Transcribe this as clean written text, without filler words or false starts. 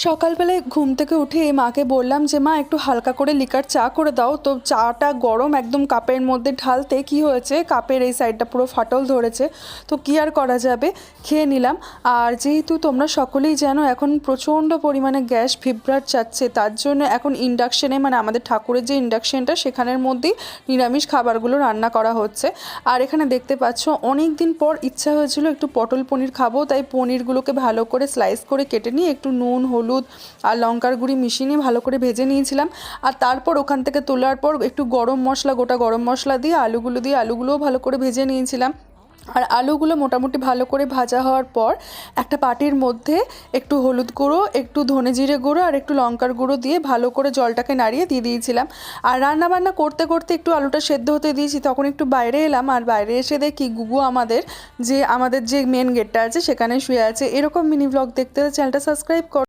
সকালবেলায় ঘুম থেকে উঠে মাকে বললাম যে মা একটু হালকা করে লিকার চা করে দাও। তো চাটা গরম একদম কাপের মধ্যে ঢালতে কি হয়েছে, কাপের এই সাইডটা পুরো ফাটল ধরেছে। তো কী আর করা যাবে, খেয়ে নিলাম। আর যেহেতু তোমরা সকলেই জানো এখন প্রচণ্ড পরিমাণে গ্যাস ভিব্রাট যাচ্ছে, তার জন্য এখন ইন্ডাকশানে মানে আমাদের ঠাকুরের যে ইন্ডাকশানটা সেখানের মধ্যেই নিরামিষ খাবারগুলো রান্না করা হচ্ছে। আর এখানে দেখতে পাচ্ছ অনেক দিন পর ইচ্ছা হয়েছিল একটু পটল পনির খাবো, তাই পনিরগুলোকে ভালো করে স্লাইস করে কেটে নিয়ে একটু নুন হলুদ আর লঙ্কার গুঁড়ি মিশিয়ে নিয়ে ভালো করে ভেজে নিয়েছিলাম। আর তারপর ওখান থেকে তোলার পর একটু গরম মশলা, গোটা গরম মশলা দিয়ে আলুগুলোও ভালো করে ভেজে নিয়েছিলাম। আর আলুগুলো মোটামুটি ভালো করে ভাজা হওয়ার পর একটা বাটির মধ্যে একটু হলুদ গুঁড়ো, একটু ধনে জিরে গুঁড়ো আর একটু লঙ্কার গুঁড়ো দিয়ে ভালো করে জলটাকে নাড়িয়ে দিয়ে দিয়েছিলাম। আর রান্নাবান্না করতে করতে একটু আলুটা সেদ্ধ হতে দিয়েছি, তখন একটু বাইরে এলাম। আর বাইরে এসে দেখি গুগু আমাদের যে মেন গেটটা আছে সেখানে শুয়ে আছে। এরকম মিনি ব্লগ দেখতে চ্যানেলটা সাবস্ক্রাইব কর।